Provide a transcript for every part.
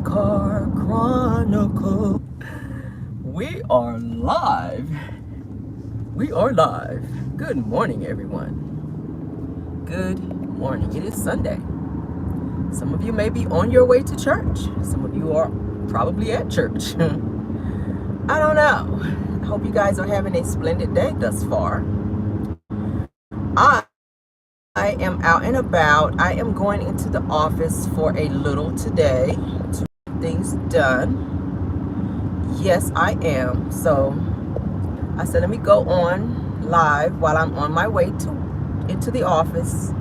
Car Chronicle. We are live. We are live. Good morning, everyone. Good morning. It is Sunday. Some of you may be on your way to church. Some of you are probably at church. I don't know. I hope you guys are having a splendid day thus far. I am out and about. I am going into the office for a little today to get things done. Yes, I am. So I said, let me go on live while I'm on my way into the office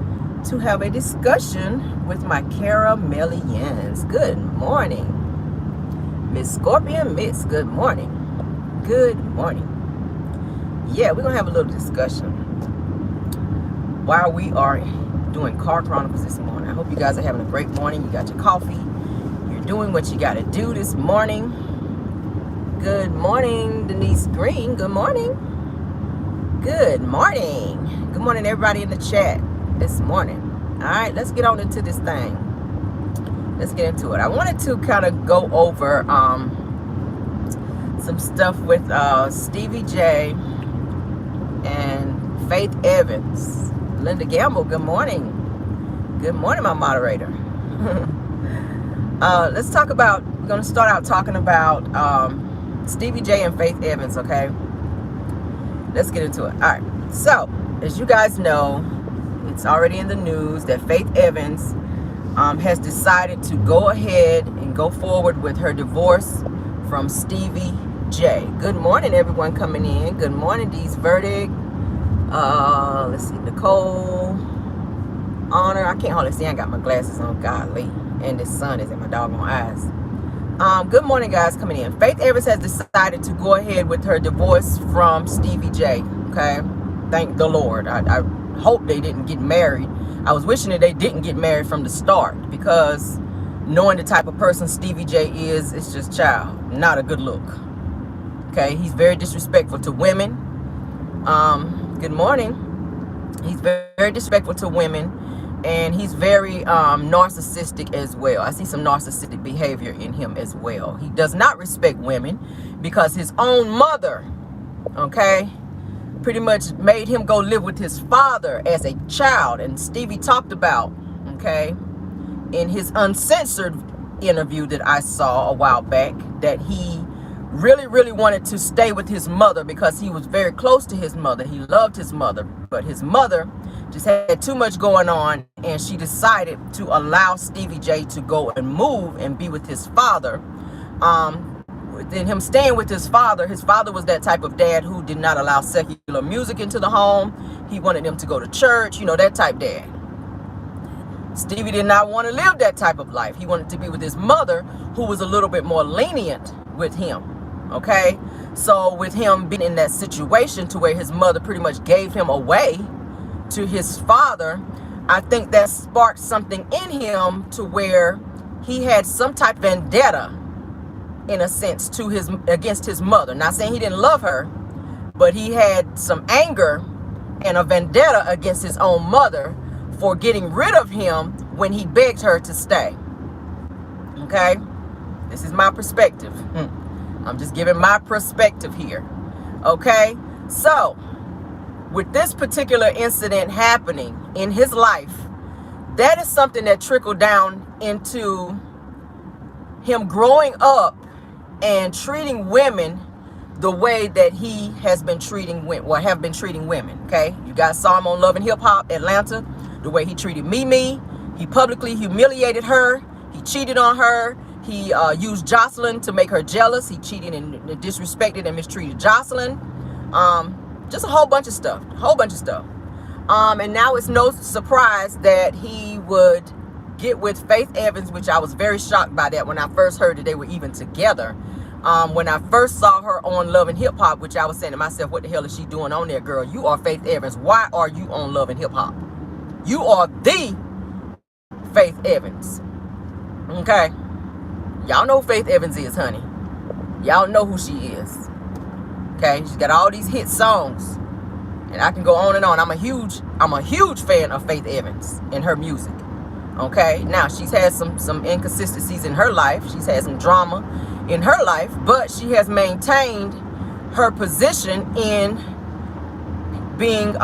to have a discussion with my Caramelians. Good morning. Miss Scorpion, Miss, good morning. Good morning. Yeah, we're going to have a little discussion while we are doing Car Chronicles this morning. I hope you guys are having a great morning. You got your coffee. You're doing what you got to do this morning. Good morning, Denise Green. Good morning. Good morning. Good morning, everybody in the chat this morning. All right, let's get on into this thing. Let's get into it. I wanted to kind of go over some stuff with Stevie J and Faith Evans. Linda Gamble, good morning. Good morning, my moderator. Let's talk about, we're going to start out talking about Stevie J and Faith Evans, okay? Let's get into it. All right. So, as you guys know, it's already in the news that Faith Evans has decided to go ahead and go forward with her divorce from Stevie J. Good morning, everyone coming in. Good morning, Dee's Verdict. Let's see, Nicole, Honor. I can't hardly see. I ain't got my glasses on. Golly, and the sun is in my doggone eyes. Good morning, guys coming in. Faith Evans has decided to go ahead with her divorce from Stevie J. Okay, thank the Lord. I hope they didn't get married. I was wishing that they didn't get married from the start, because knowing the type of person Stevie J is, it's just not a good look. Okay, he's very disrespectful to women. Good morning. He's very disrespectful to women, and he's very narcissistic as well. I see some narcissistic behavior in him as well. He does not respect women because his own mother, okay, pretty much made him go live with his father as a child. And Stevie talked about, okay, in his uncensored interview that I saw a while back, that he really wanted to stay with his mother because he was very close to his mother. He loved his mother, but his mother just had too much going on, and she decided to allow Stevie J to go and move and be with his father. Within him staying with his father was that type of dad who did not allow secular music into the home. He wanted them to go to church, you know, that type dad. Stevie did not want to live that type of life. He wanted to be with his mother, who was a little bit more lenient with him. Okay, so with him being in that situation to where his mother pretty much gave him away to his father, I think that sparked something in him to where he had some type of vendetta, in a sense, against his mother. Not saying he didn't love her, but he had some anger and a vendetta against his own mother for getting rid of him when he begged her to stay. Okay, this is my perspective. I'm just giving my perspective here. Okay, so with this particular incident happening in his life, that is something that trickled down into him growing up and treating women the way that he has been treating women, or have been treating women. Okay, you guys saw him on Love and Hip Hop Atlanta, the way he treated Mimi. He publicly humiliated her. He cheated on her. He used Jocelyn to make her jealous. He cheated and disrespected and mistreated Jocelyn. Just a whole bunch of stuff. And now it's no surprise that he would get with Faith Evans, which I was very shocked by that when I first heard that they were even together. When I first saw her on Love and Hip Hop, which I was saying to myself, what the hell is she doing on there, girl? You are Faith Evans. Why are you on Love and Hip Hop? You are the Faith Evans. Okay? Y'all know who Faith Evans is, honey. Y'all know who she is. Okay? She's got all these hit songs. And I can go on and on. I'm a huge fan of Faith Evans and her music. Okay, now she's had some inconsistencies in her life. She's had some drama in her life, but she has maintained her position in being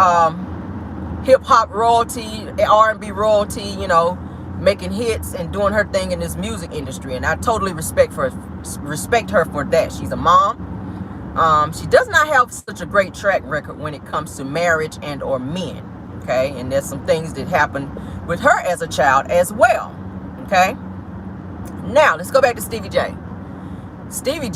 hip-hop royalty, R&B royalty, you know, making hits and doing her thing in this music industry. And I totally respect her for that. She's a mom. She does not have such a great track record when it comes to marriage and or men. Okay, and there's some things that happened with her as a child as well. Okay, now let's go back to Stevie J. Stevie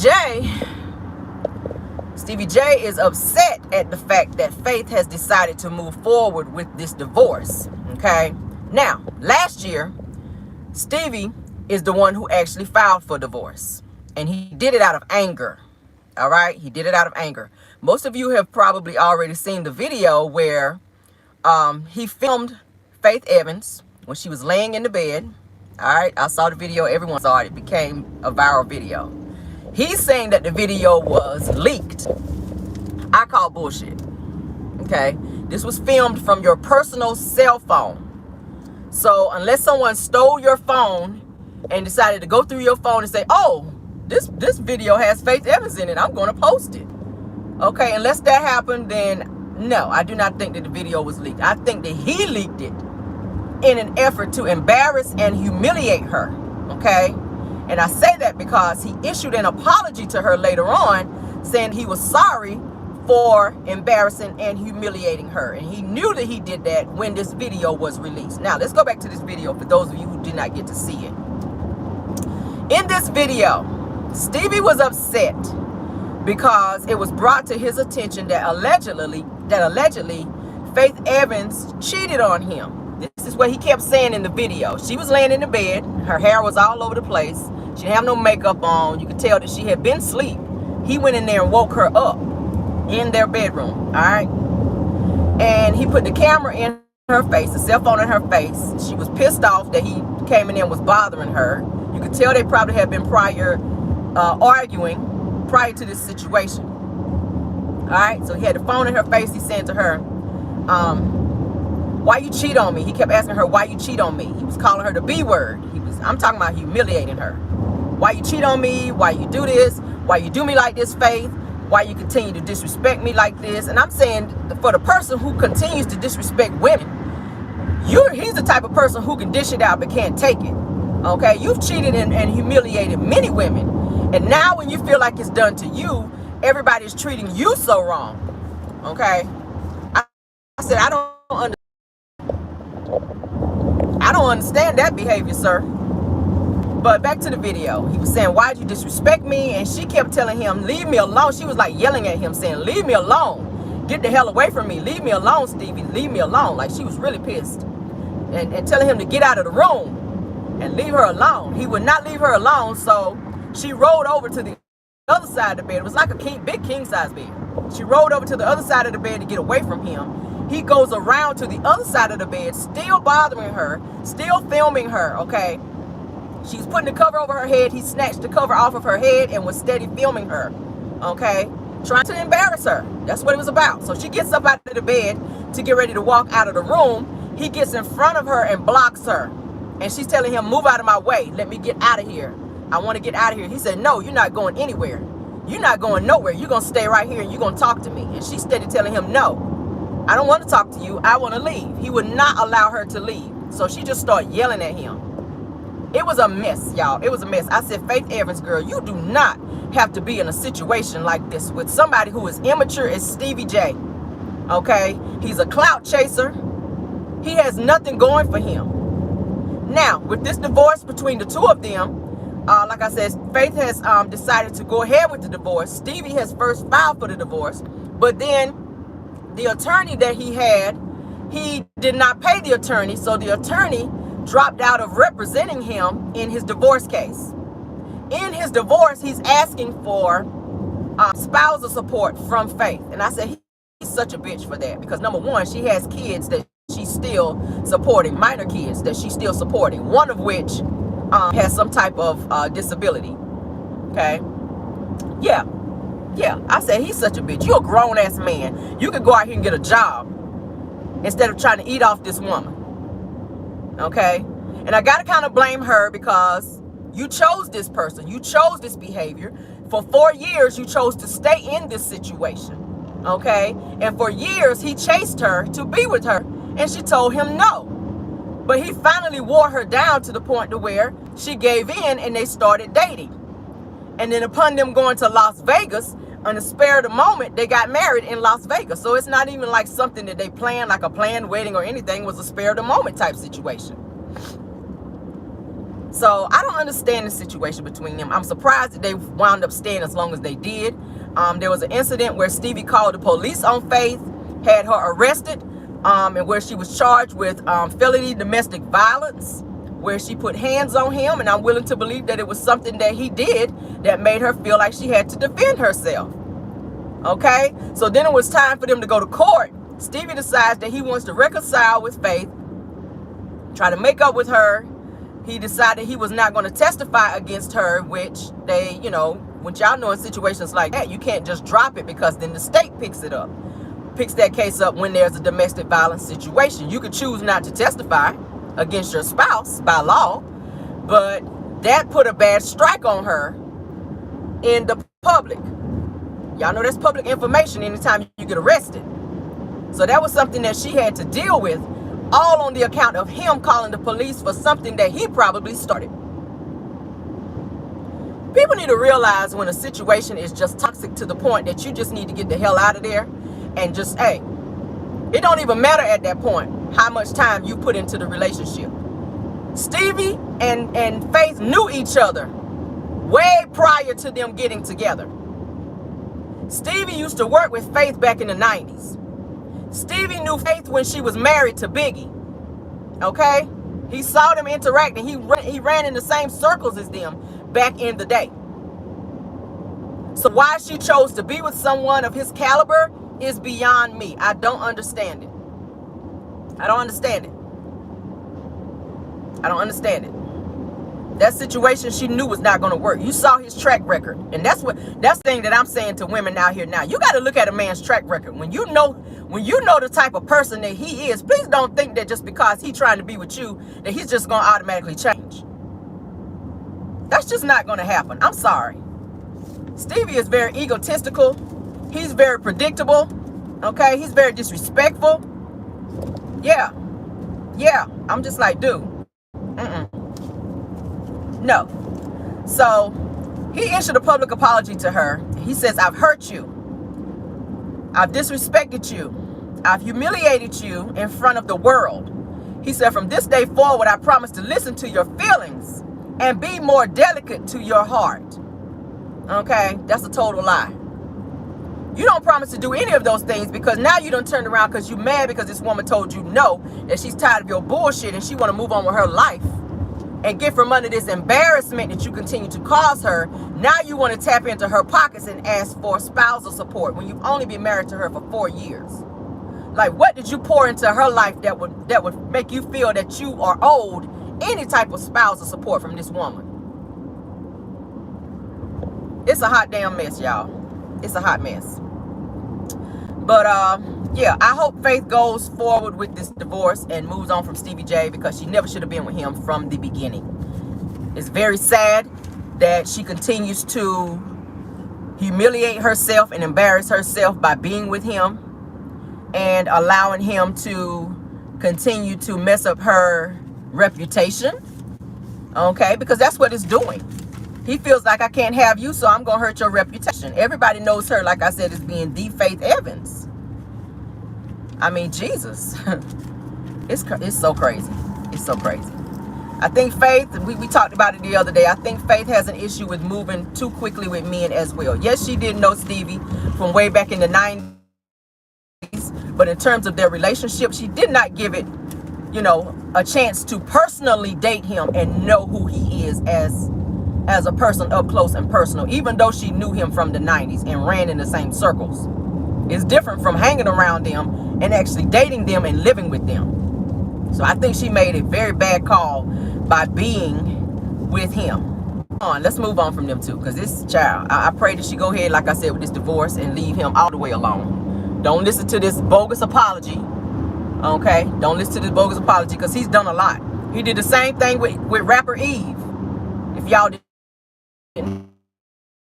J is upset at the fact that Faith has decided to move forward with this divorce. Okay, now last year Stevie is the one who actually filed for divorce, and he did it out of anger. All right, he did it out of anger. Most of you have probably already seen the video where he filmed Faith Evans when she was laying in the bed. All right, I saw the video. Everyone saw it. It became a viral video. He's saying that the video was leaked. I call bullshit. Okay, this was filmed from your personal cell phone. So unless someone stole your phone and decided to go through your phone and say, oh, this video has Faith Evans in it, I'm going to post it. Okay, unless that happened, then no, I do not think that the video was leaked. I think that he leaked it in an effort to embarrass and humiliate her. Okay, and I say that because he issued an apology to her later on, saying he was sorry for embarrassing and humiliating her, and he knew that he did that when this video was released. Now let's go back to this video for those of you who did not get to see it. In this video, Stevie was upset because it was brought to his attention that allegedly Faith Evans cheated on him. This is what he kept saying in the video. She was laying in the bed, her hair was all over the place, she didn't have no makeup on, you could tell that she had been asleep. He went in there and woke her up in their bedroom. All right, and he put the camera in her face, the cell phone in her face. She was pissed off that he came in and was bothering her. You could tell they probably had been arguing prior to this situation. All right, so he had the phone in her face. He's saying to her, why you cheat on me? He kept asking her, why you cheat on me? He was calling her the B word. I'm talking about humiliating her. Why you cheat on me? Why you do this? Why you do me like this, Faith? Why you continue to disrespect me like this? And I'm saying, for the person who continues to disrespect women, he's the type of person who can dish it out but can't take it. Okay, you've cheated and humiliated many women, and now when you feel like it's done to you, everybody's treating you so wrong. Okay, I said I don't understand that behavior, sir. But back to the video. He was saying, why'd you disrespect me? And she kept telling him, leave me alone. She was like yelling at him, saying, leave me alone. Get the hell away from me. Leave me alone, Stevie. Leave me alone. Like, she was really pissed. And telling him to get out of the room and leave her alone. He would not leave her alone, so she rolled over to the other side of the bed. It was like a big king size bed. She rolled over to the other side of the bed to get away from him. He goes around to the other side of the bed, still bothering her, still filming her. Okay, she was putting the cover over her head. He snatched the cover off of her head and was steady filming her. Okay, trying to embarrass her. That's what it was about. So she gets up out of the bed to get ready to walk out of the room. He gets in front of her and blocks her. And she's telling him, move out of my way. Let me get out of here. I want to get out of here. He said, no, you're not going anywhere. You're not going nowhere. You're going to stay right here and you're going to talk to me. And she's steady telling him, no, I don't want to talk to you. I want to leave. He would not allow her to leave. So she just started yelling at him. It was a mess, y'all. It was a mess. I said, Faith Evans, girl, you do not have to be in a situation like this with somebody who is immature as Stevie J. Okay? He's a clout chaser. He has nothing going for him. Now, with this divorce between the two of them, like I said, Faith has decided to go ahead with the divorce. Stevie has first filed for the divorce, but then the attorney that he had, he did not pay the attorney, so the attorney dropped out of representing him in his divorce case. In his divorce, he's asking for spousal support from Faith. And I said, he's such a bitch for that, because number one, she has kids that she's still supporting, minor kids that she's still supporting, one of which has some type of disability. Okay, yeah, I said, he's such a bitch. You're a grown-ass man. You could go out here and get a job instead of trying to eat off this woman. Okay, And I got to kind of blame her because you chose this person. You chose this behavior. For 4 years, you chose to stay in this situation. Okay? And for years, he chased her to be with her. And she told him no. But he finally wore her down to the point to where she gave in and they started dating. And then upon them going to Las Vegas, on the spare of the moment, they got married in Las Vegas. So it's not even like something that they planned, like a planned wedding or anything. It was a spare of the moment type situation. So I don't understand the situation between them. I'm surprised that they wound up staying as long as they did. There was an incident where Stevie called the police on Faith, had her arrested, and where she was charged with felony domestic violence, where she put hands on him. And I'm willing to believe that it was something that he did that made her feel like she had to defend herself. Okay? So then it was time for them to go to court. Stevie decides that he wants to reconcile with Faith, try to make up with her. He decided he was not going to testify against her, which they, you know, which y'all know in situations like that, you can't just drop it because then the state picks it up. Picks that case up when there's a domestic violence situation. You could choose not to testify against your spouse by law, but that put a bad strike on her in the public. Y'all know that's public information anytime you get arrested. So that was something that she had to deal with, all on the account of him calling the police for something that he probably started. People need to realize when a situation is just toxic to the point that you just need to get the hell out of there and just, hey, it don't even matter at that point how much time you put into the relationship. Stevie and Faith knew each other way prior to them getting together. Stevie used to work with Faith back in the 90s. Stevie knew Faith when she was married to Biggie. Okay? He saw them interacting. He ran in the same circles as them back in the day. So why she chose to be with someone of his caliber is beyond me. I don't understand it. I don't understand it. I don't understand it. That situation she knew was not going to work. You saw his track record. And that's the thing that I'm saying to women out here now. You got to look at a man's track record. When you know the type of person that he is, please don't think that just because he's trying to be with you, that he's just going to automatically change. That's just not going to happen. I'm sorry. Stevie is very egotistical. He's very predictable. Okay? He's very disrespectful. Yeah. Yeah. I'm just like, dude. No. So he issued a public apology to her. He says, I've hurt you. I've disrespected you. I've humiliated you in front of the world. He said, from this day forward, I promise to listen to your feelings and be more delicate to your heart. Okay? That's a total lie. You don't promise to do any of those things because now you done turned around because you mad because this woman told you no, that she's tired of your bullshit and she want to move on with her life and get from under this embarrassment that you continue to cause her. Now you want to tap into her pockets and ask for spousal support when you've only been married to her for 4 years. Like, what did you pour into her life that would make you feel that you are owed any type of spousal support from this woman? It's a hot damn mess, y'all. It's a hot mess. But yeah, I hope Faith goes forward with this divorce and moves on from Stevie J because she never should have been with him from the beginning. It's very sad that she continues to humiliate herself and embarrass herself by being with him and allowing him to continue to mess up her reputation. Okay, because that's what it's doing. He feels like I can't have you, so I'm going to hurt your reputation. Everybody knows her, like I said, as being the Faith Evans. I mean, Jesus. It's so crazy. It's so crazy. I think Faith, we talked about it the other day. I think Faith has an issue with moving too quickly with men as well. Yes, she did know Stevie from way back in the 90s. But in terms of their relationship, she did not give it, you know, a chance to personally date him and know who he is as a person up close and personal, even though she knew him from the 90s and ran in the same circles. It's different from hanging around them and actually dating them and living with them. So I think she made a very bad call by being with him. Let's move on from them two, because this child, I pray that she go ahead, like I said, with this divorce and leave him all the way alone. Don't listen to this bogus apology. Okay? Don't listen to this bogus apology because he's done a lot. He did the same thing with rapper Eve. If y'all didn't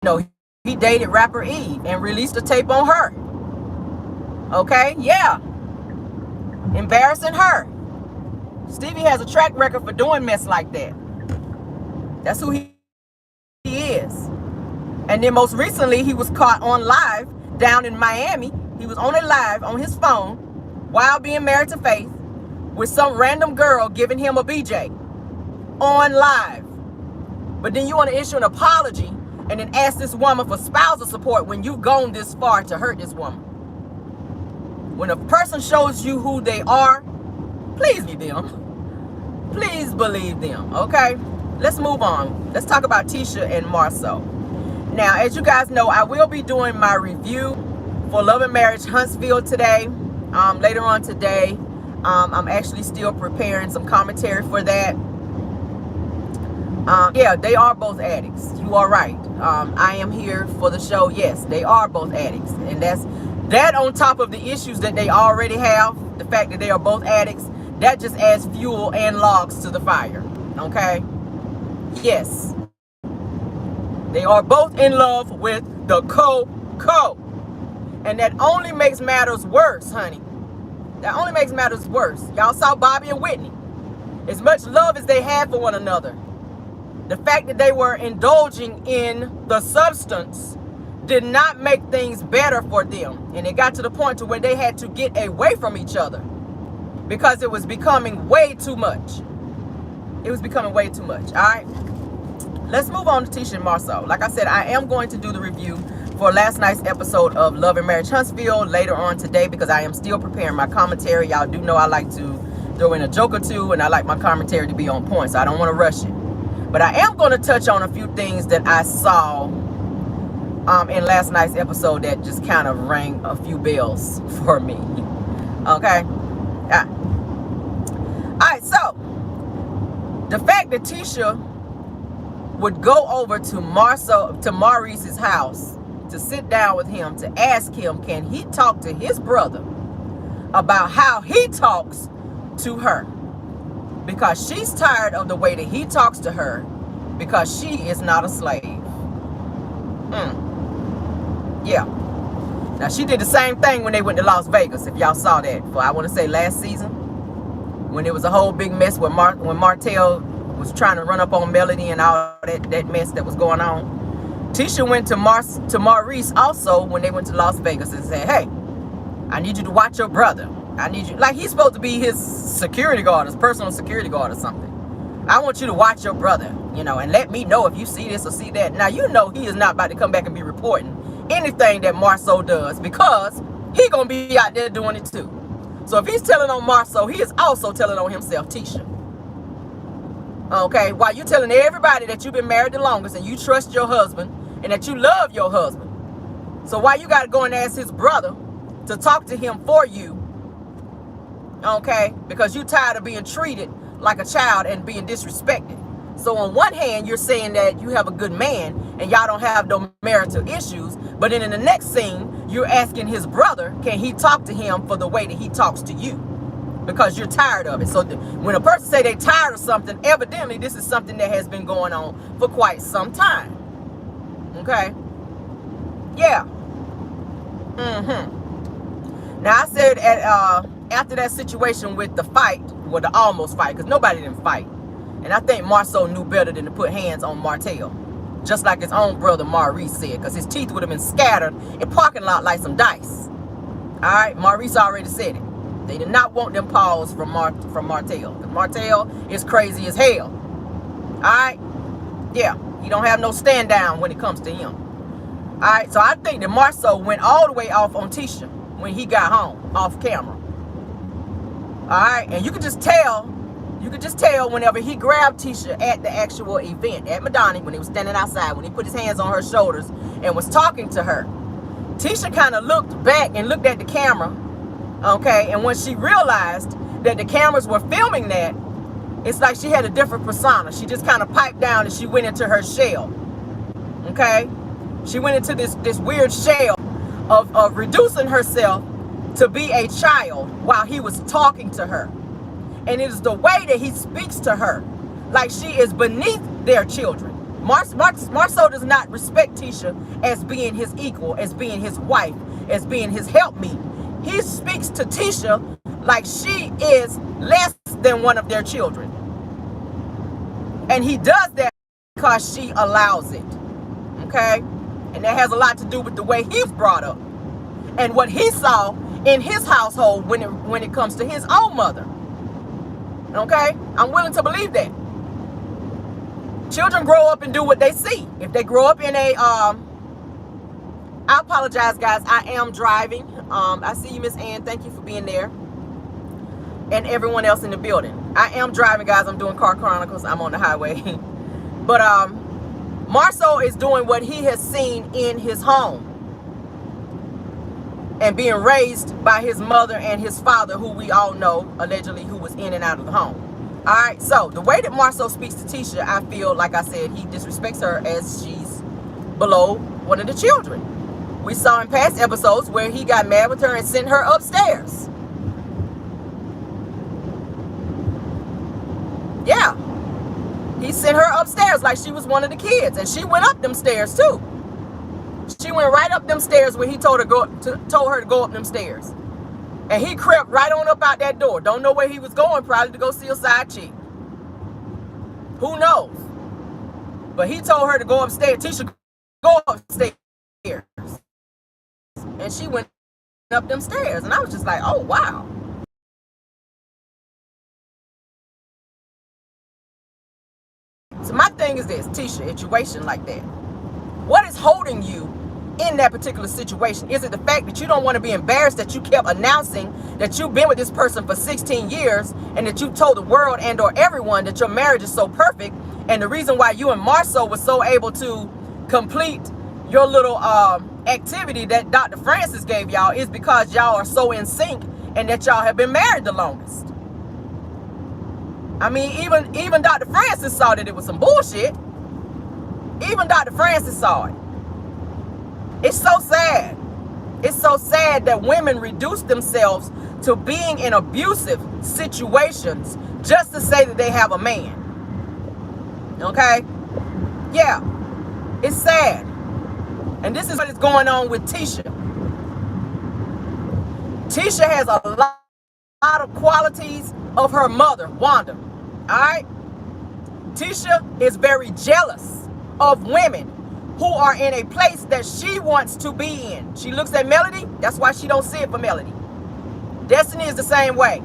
know, he dated rapper Eve and released a tape on her. Okay, yeah. Embarrassing her. Stevie has a track record for doing mess like that. That's who he is. And then most recently, he was caught on live down in Miami. He was on a live on his phone while being married to Faith with some random girl giving him a BJ on live. But then you want to issue an apology and then ask this woman for spousal support when you've gone this far to hurt this woman. When a person shows you who they are, please believe them. Please believe them, okay? Let's move on. Let's talk about Tisha and Marsau. Now, as you guys know, I will be doing my review for Love and Marriage Huntsville today. Later on today, I'm actually still preparing some commentary for that. Yeah, they are both addicts. You are right. I am here for the show. Yes, they are both addicts. And that on top of the issues that they already have, the fact that they are both addicts, that just adds fuel and logs to the fire. Okay? Yes. They are both in love with the co-co. And that only makes matters worse, honey. That only makes matters worse. Y'all saw Bobby and Whitney. As much love as they had for one another, the fact that they were indulging in the substance did not make things better for them. And it got to the point to where they had to get away from each other because it was becoming way too much. It was becoming way too much. All right. Let's move on to Tisha and Marsau. Like I said, I am going to do the review for last night's episode of Love and Marriage Huntsville later on today because I am still preparing my commentary. Y'all do know I like to throw in a joke or two and I like my commentary to be on point, so I don't want to rush it. But I am going to touch on a few things that I saw in last night's episode that just kind of rang a few bells for me. Okay? All right, so the fact that Tisha would go over to Maurice's house to sit down with him to ask him, can he talk to his brother about how he talks to her? Because she's tired of the way that he talks to her because she is not a slave. Yeah. Now, she did the same thing when they went to Las Vegas, if y'all saw that. For, I want to say, last season, when it was a whole big mess when Martell was trying to run up on Melody and all that mess that was going on. Tisha went to Maurice also when they went to Las Vegas and said, hey, I need you to watch your brother. I need you, like he's supposed to be his security guard, his personal security guard or something. I want you to watch your brother, you know, and let me know if you see this or see that. Now, you know he is not about to come back and be reporting anything that Marsau does because he gonna be out there doing it too. So if he's telling on Marsau, he is also telling on himself, Tisha. Okay, while you telling everybody that you've been married the longest and you trust your husband and that you love your husband. So why you gotta go and ask his brother to talk to him for you? Okay, because you tired of being treated like a child and being disrespected. So on one hand, you're saying that you have a good man and y'all don't have no marital issues, but then in the next scene, you're asking his brother, can he talk to him for the way that he talks to you? Because you're tired of it. So when a person say they tired of something, evidently this is something that has been going on for quite some time. Okay? Yeah. Now I said after that situation with the fight, well, the almost fight, because nobody didn't fight. And I think Marsau knew better than to put hands on Martell. Just like his own brother Maurice said, because his teeth would have been scattered in the parking lot like some dice. Alright, Maurice already said it. They did not want them paws from Martell. Because Martell is crazy as hell. Alright? Yeah, he don't have no stand down when it comes to him. Alright, so I think that Marsau went all the way off on Tisha when he got home, off camera. Alright, and you could just tell whenever he grabbed Tisha at the actual event, at Madonna, when he was standing outside, when he put his hands on her shoulders and was talking to her. Tisha kind of looked back and looked at the camera, okay, and when she realized that the cameras were filming that, it's like she had a different persona. She just kind of piped down and she went into her shell, okay? She went into this weird shell of reducing herself to be a child while he was talking to her. And it is the way that he speaks to her, like she is beneath their children. Marsau does not respect Tisha as being his equal, as being his wife, as being his helpmeet. He speaks to Tisha like she is less than one of their children. And he does that because she allows it. Okay? And that has a lot to do with the way he's brought up and what he saw in his household when it comes to his own mother. Okay? I'm willing to believe that. Children grow up and do what they see. If they grow up in a, I apologize, guys. I am driving. I see you, Miss Ann. Thank you for being there. And everyone else in the building. I am driving, guys. I'm doing Car Chronicles. I'm on the highway. But Marsau is doing what he has seen in his home. And being raised by his mother and his father, who we all know, allegedly, who was in and out of the home. All right, so the way that Marsau speaks to Tisha, I feel, like I said, he disrespects her as she's below one of the children. We saw in past episodes where he got mad with her and sent her upstairs. Yeah. He sent her upstairs like she was one of the kids. And she went up them stairs too. She went right up them stairs when he told her to go up them stairs. And he crept right on up out that door. Don't know where he was going, probably to go see a side chick. Who knows? But he told her to go upstairs. Tisha, go upstairs. And she went up them stairs. And I was just like, oh, wow. So my thing is this, Tisha, situation like that. What is holding you in that particular situation? Is it the fact that you don't want to be embarrassed that you kept announcing that you've been with this person for 16 years and that you told the world and or everyone that your marriage is so perfect, and the reason why you and Marsau were so able to complete your little activity that Dr. Francis gave y'all is because y'all are so in sync and that y'all have been married the longest? I mean, even Dr. Francis saw that it was some bullshit. Even Dr. Francis saw it. It's so sad. It's so sad that women reduce themselves to being in abusive situations just to say that they have a man. Okay? Yeah. It's sad. And this is what is going on with Tisha. Tisha has a lot of qualities of her mother, Wanda. All right? Tisha is very jealous of women who are in a place that she wants to be in. She looks at Melody. That's why she don't see it for Melody. Destiny is the same way.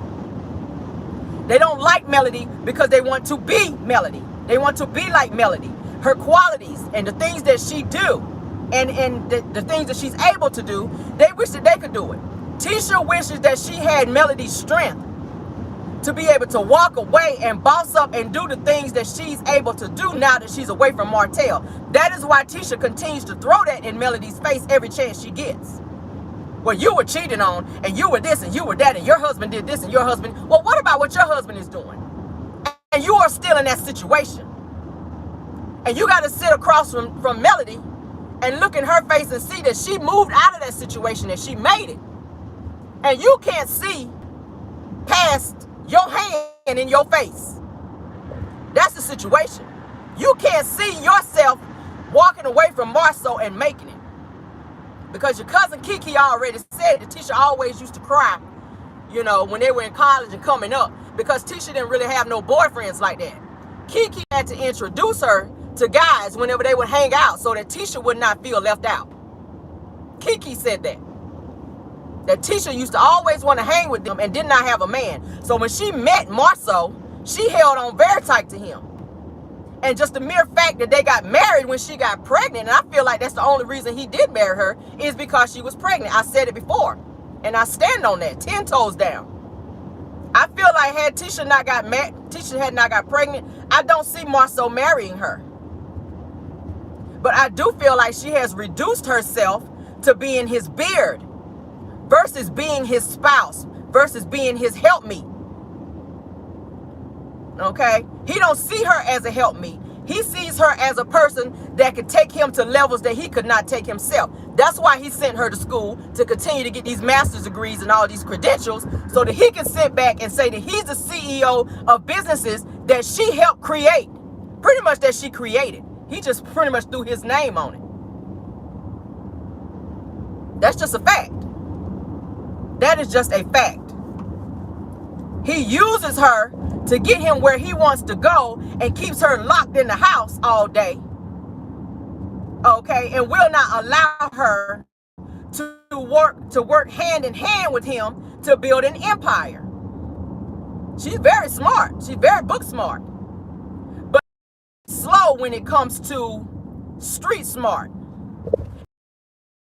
They don't like Melody because they want to be Melody. They want to be like Melody. Her qualities and the things that she do and the things that she's able to do, they wish that they could do it. Tisha wishes that she had Melody's strength to be able to walk away and boss up and do the things that she's able to do now that she's away from Martell. That is why Tisha continues to throw that in Melody's face every chance she gets. Well, you were cheated on, and you were this, and you were that, and your husband did this, and your husband... Well, what about what your husband is doing? And you are still in that situation. And you got to sit across from Melody and look in her face and see that she moved out of that situation, and she made it. And you can't see past your hand in your face. That's the situation. You can't see yourself walking away from Marsau and making it. Because your cousin Kiki already said that Tisha always used to cry, you know, when they were in college and coming up. Because Tisha didn't really have no boyfriends like that. Kiki had to introduce her to guys whenever they would hang out so that Tisha would not feel left out. Kiki said that. That Tisha used to always want to hang with them and did not have a man. So when she met Marsau, she held on very tight to him. And just the mere fact that they got married when she got pregnant, and I feel like that's the only reason he did marry her, is because she was pregnant. I said it before, and I stand on that, 10 toes down. I feel like had Tisha not got married, Tisha had not got pregnant, I don't see Marsau marrying her. But I do feel like she has reduced herself to being his beard versus being his spouse, versus being his helpmeet. Okay? He don't see her as a helpmeet. He sees her as a person that could take him to levels that he could not take himself. That's why he sent her to school, to continue to get these master's degrees and all these credentials, so that he can sit back and say that he's the CEO of businesses that she helped create. Pretty much that she created. He just pretty much threw his name on it. That's just a fact. That is just a fact. He uses her to get him where he wants to go and keeps her locked in the house all day. Okay, and will not allow her to work hand in hand with him to build an empire. She's very smart. She's very book smart. But slow when it comes to street smart.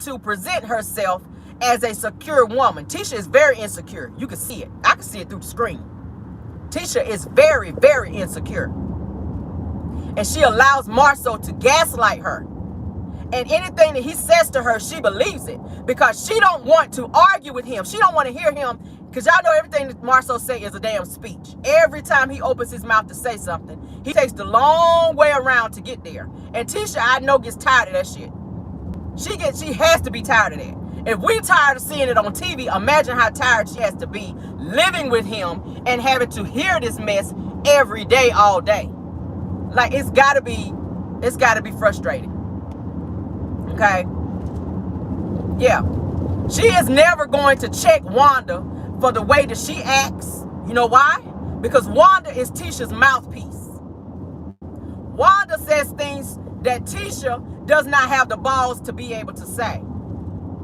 To present herself as a secure woman. Tisha is very insecure. You can see it. I can see it through the screen. Tisha is very, very insecure. And she allows Marsau to gaslight her. And anything that he says to her, she believes it. Because she don't want to argue with him. She don't want to hear him. Because y'all know everything that Marsau say is a damn speech. Every time he opens his mouth to say something, he takes the long way around to get there. And Tisha, I know, gets tired of that shit. She has to be tired of that. If we're tired of seeing it on TV, imagine how tired she has to be living with him and having to hear this mess every day, all day. Like, it's gotta be frustrating. Okay? Yeah. She is never going to check Wanda for the way that she acts. You know why? Because Wanda is Tisha's mouthpiece. Wanda says things that Tisha does not have the balls to be able to say.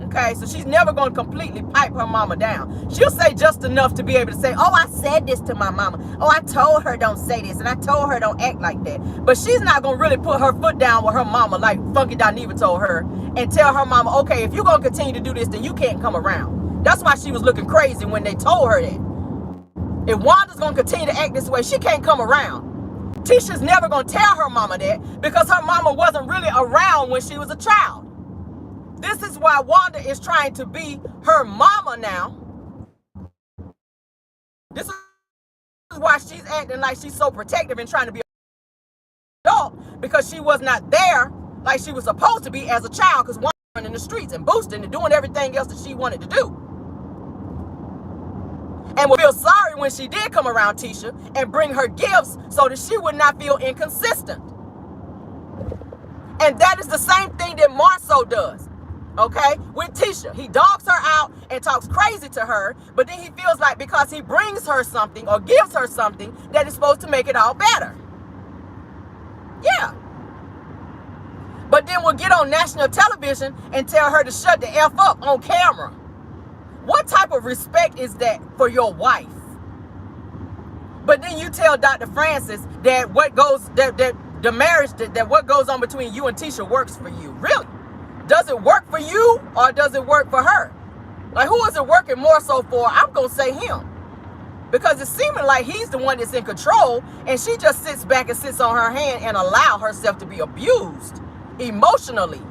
Okay, so she's never going to completely pipe her mama down. She'll say just enough to be able to say, oh, I said this to my mama. Oh, I told her don't say this, and I told her don't act like that. But she's not going to really put her foot down with her mama like Funky Dineva told her and tell her mama, okay, if you're going to continue to do this, then you can't come around. That's why she was looking crazy when they told her that. If Wanda's going to continue to act this way, she can't come around. Tisha's never going to tell her mama that because her mama wasn't really around when she was a child. This is why Wanda is trying to be her mama now. This is why she's acting like she's so protective and trying to be an adult, because she was not there like she was supposed to be as a child, because Wanda was in the streets and boosting and doing everything else that she wanted to do. And would feel sorry when she did come around Tisha and bring her gifts so that she would not feel inconsistent. And that is the same thing that Marsau does. Okay, with Tisha, he dogs her out and talks crazy to her, but then he feels like because he brings her something or gives her something that is supposed to make it all better. Yeah. But then we'll get on national television and tell her to shut the F up on camera. What type of respect is that for your wife? But then you tell Dr. Francis that what goes the marriage that what goes on between you and Tisha works for you. Really? Does it work for you or does it work for her? Like, who is it working more so for? I'm going to say him. Because it's seeming like he's the one that's in control and she just sits back and sits on her hand and allow herself to be abused emotionally.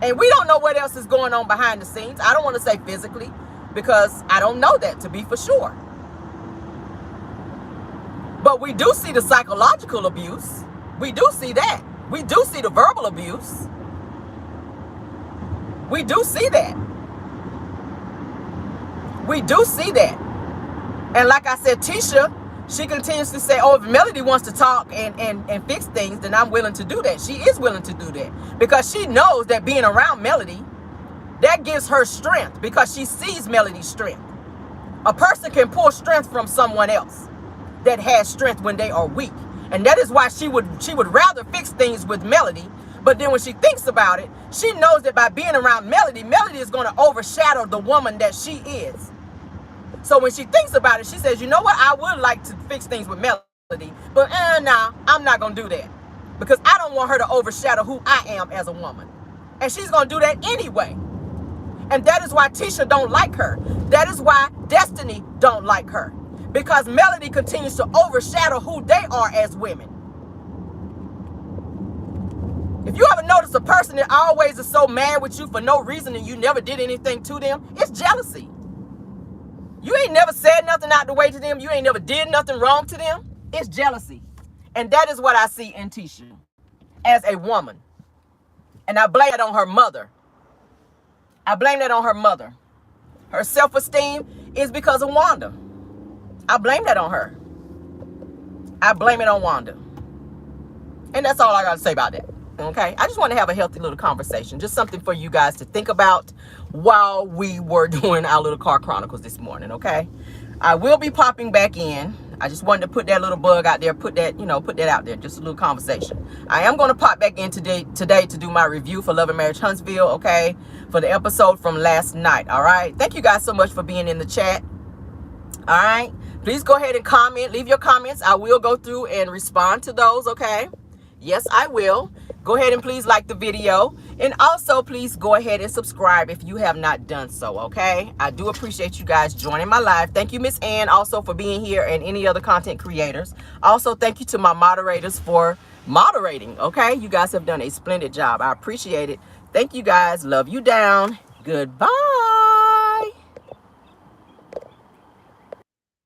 And we don't know what else is going on behind the scenes. I don't want to say physically because I don't know that to be for sure. But we do see the psychological abuse. We do see that. We do see the verbal abuse. We do see that. We do see that. And like I said, Tisha, she continues to say, oh, if Melody wants to talk and fix things, then I'm willing to do that. She is willing to do that. Because she knows that being around Melody, that gives her strength. Because she sees Melody's strength. A person can pull strength from someone else that has strength when they are weak. And that is why she would rather fix things with Melody. But then when she thinks about it, she knows that by being around Melody, Melody is going to overshadow the woman that she is. So when she thinks about it, she says, you know what? I would like to fix things with Melody. But nah, I'm not going to do that. Because I don't want her to overshadow who I am as a woman. And she's going to do that anyway. And that is why Tisha don't like her. That is why Destiny don't like her. Because Melody continues to overshadow who they are as women. If you ever notice a person that always is so mad with you for no reason and you never did anything to them, it's jealousy. You ain't never said nothing out the way to them. You ain't never did nothing wrong to them. It's jealousy. And that is what I see in Tisha. as a woman. And I blame that on her mother. I blame that on her mother. Her self-esteem is because of Wanda. I blame that on her. I blame it on Wanda. And that's all I got to say about that. Okay? I just want to have a healthy little conversation. Just something for you guys to think about while we were doing our little car chronicles this morning. Okay? I will be popping back in. I just wanted to put that little bug out there, put that out there, just a little conversation. I am going to pop back in today to do my review for Love and Marriage Huntsville, okay, for the episode from last night, all right? Thank you guys so much for being in the chat, all right? Please go ahead and comment, leave your comments. I will go through and respond to those, okay? Yes, I will. Go ahead and please like the video. And also, please go ahead and subscribe if you have not done so, okay? I do appreciate you guys joining my live. Thank you, Miss Ann, also for being here, and any other content creators. Also, thank you to my moderators for moderating, okay? You guys have done a splendid job. I appreciate it. Thank you guys. Love you down. Goodbye.